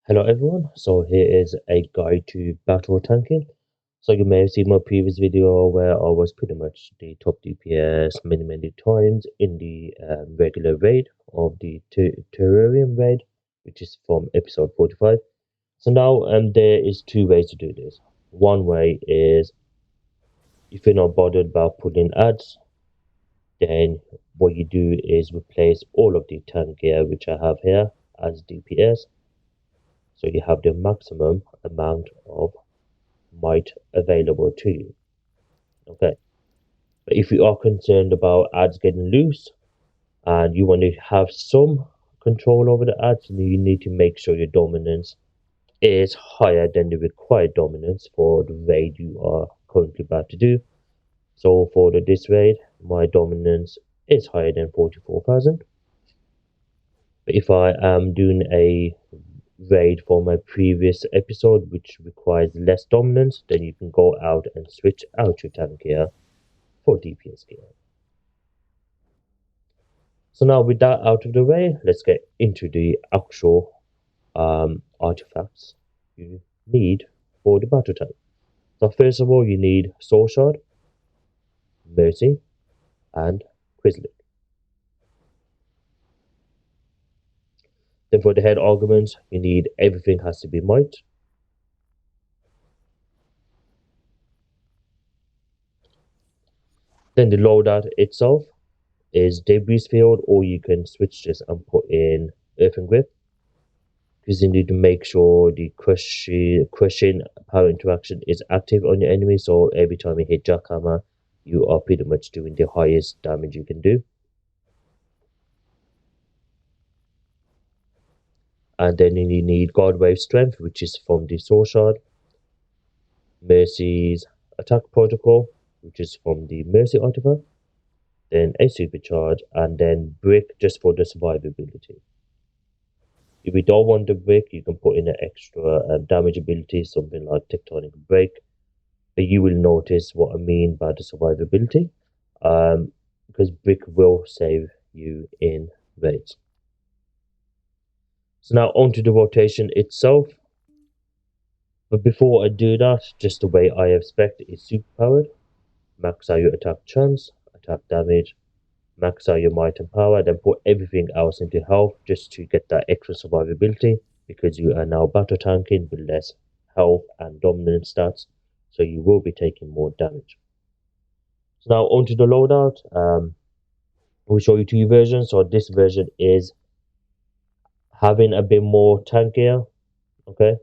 Hello everyone, so here is a guide to battle tanking. So you may have seen my previous video where I was pretty much the top DPS many times in the regular raid of the terrarium raid, which is from episode 45. So now there is two ways to do this. One way is if you're not bothered about putting ads, then what you do is replace all of the tank gear which I have here as DPS, so you have the maximum amount of might available to you. Okay, but if you are concerned about ads getting loose and you want to have some control over the ads, you need to make sure your dominance is higher than the required dominance for the raid you are currently about to do. So for this raid, my dominance is higher than 44,000. But if I am doing a raid for my previous episode which requires less dominance, then you can go out and switch out your tank gear for DPS gear. So now with that out of the way, let's get into the actual artifacts you need for the battle tank. So first of all, you need Soul Shard, Mercy, and Quizlet. Then for the head augments, you need everything has to be might. Then the loadout itself is debris field, or you can switch this and put in earthen grip, because you need to make sure the crushing power interaction is active on your enemy, so every time you hit jackhammer you are pretty much doing the highest damage you can do. And then you need guard wave strength, which is from the soul shard, Mercy's attack protocol, which is from the Mercy artifact, then a supercharge, and then brick just for the survivability. If you don't want the brick, you can put in an extra damage ability, something like tectonic break. But you will notice what I mean by the survivability, because brick will save you in raids. So now onto the rotation itself. But before I do that, just the way I have spec is superpowered. Max out your attack chance, attack damage, max out your might and power, then put everything else into health just to get that extra survivability, because you are now battle tanking with less health and dominance stats, so you will be taking more damage. So now onto the loadout. We'll show you two versions. So this version is having a bit more tank gear. Okay,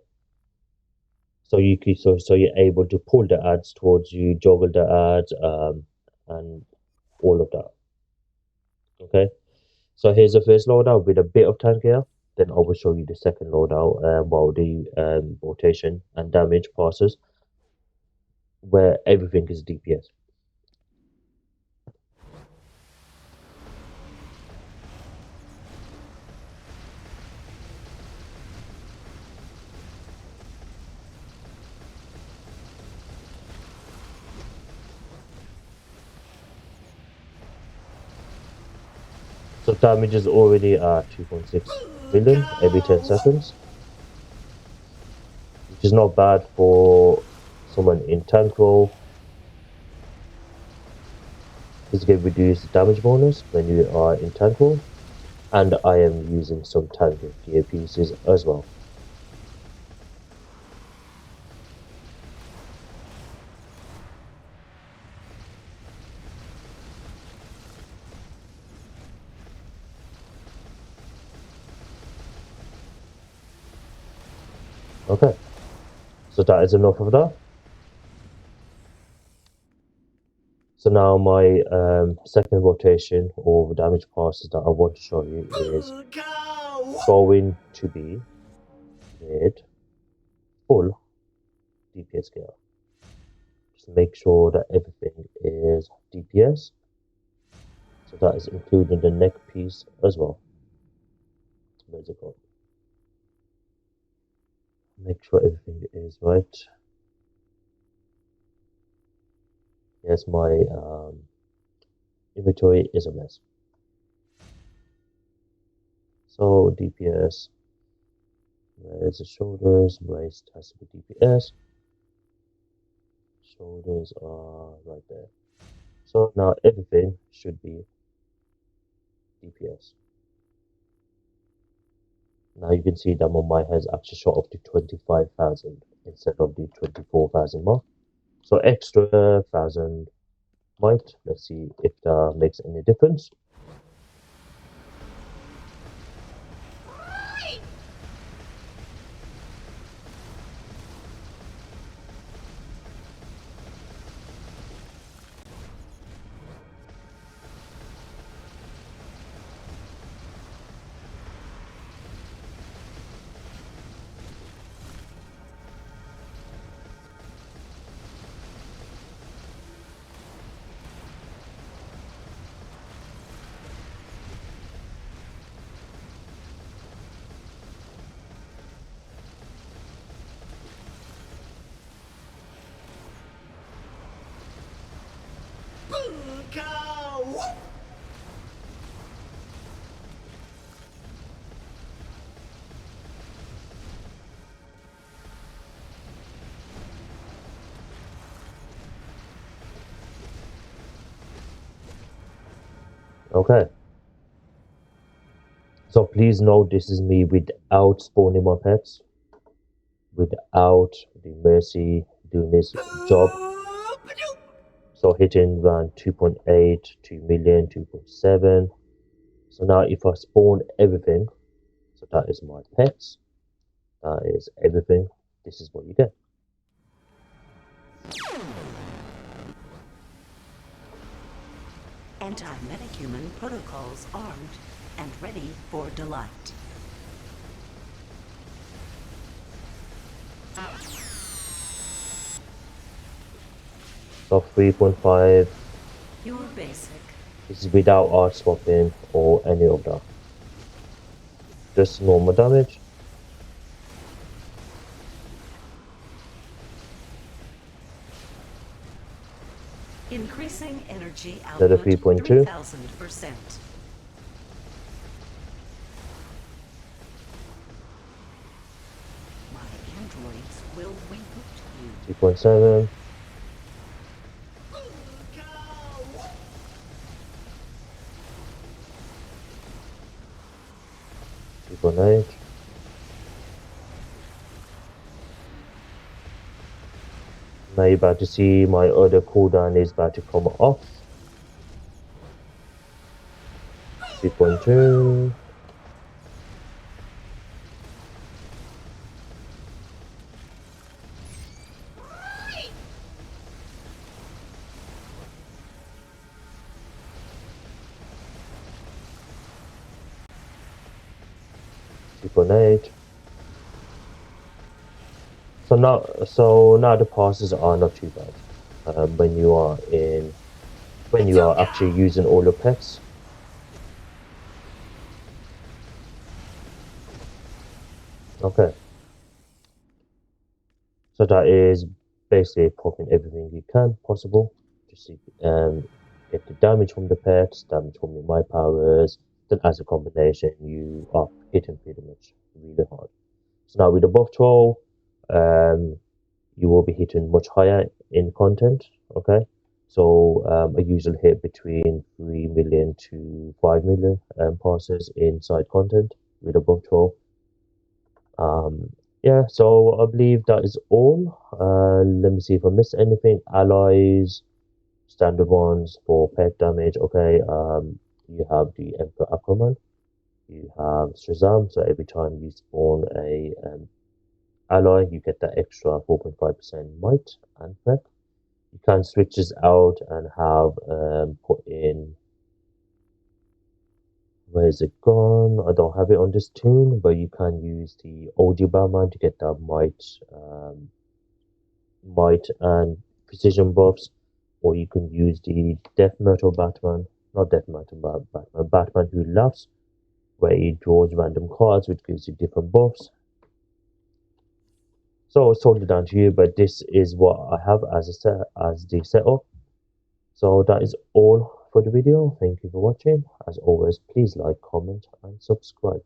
so you can so you're able to pull the ads towards you, juggle the ads, and all of that. Okay, so here's the first loadout with a bit of tank gear. Then I will show you the second loadout while the rotation and damage passes, where everything is DPS. So damage is already at 2.6 million every 10 seconds, which is not bad for someone in tank role. This get reduced damage bonus when you are in tank role, and I am using some tank gear pieces as well. Okay, so that is enough of that. So now my second rotation or damage passes that I want to show you is going to be with full DPS gear. Just make sure that everything is DPS. So that is including the neck piece as well. Where's it go? Make sure everything is right. Yes, my inventory is a mess. So DPS, Where's the shoulders? Waist has to be DPS. Shoulders are right there. So now everything should be DPS. Now you can see that my might has actually shot up to 25,000 instead of the 24,000 mark. So extra 1,000 might. Let's see if that makes any difference. Okay. So please note this is me without spawning my pets, without the Mercy doing this job. So hitting around 2.8, 2 million, 2.7. So now if I spawn everything, so that is my pets, that is everything, this is what you get. Anti-metahuman protocols armed and ready for delight. So 3.5. Pure basic. This is without art swapping or any of that. Just normal damage. Increasing energy Another output 3.2. 3,000%. My androids will reboot you. 2.7. 2.8. Now you're about to see my other cooldown is about to come off. 3.2. 2.8. So now the passes are not too bad when you are actually using all your pets. Okay. So that is basically popping everything you can possible to see get the damage from the pets, damage from your my powers. Then as a combination, you are hitting pretty much really hard. So now with the buff troll, you will be hitting much higher in content. Okay, so I usually hit between 3 million to 5 million passes inside content with a buff troll. Yeah, so I believe that is all. Let me see if I missed anything. Alloys, standard ones for pet damage. Okay, you have the Emperor Aquaman. You have Shazam, so every time you spawn a alloy, you get that extra 4.5% might and prep. You can switch this out and have put in. Where is it gone? I don't have it on this tune, but you can use the OG Batman to get that might and precision buffs, or you can use the Death Metal Batman, not Death Metal Batman, Batman Who Laughs, where he draws random cards which gives you different buffs. So it's totally down to you, but this is what I have as the setup. So that is all for the video. Thank you for watching. As always, please like, comment, and subscribe.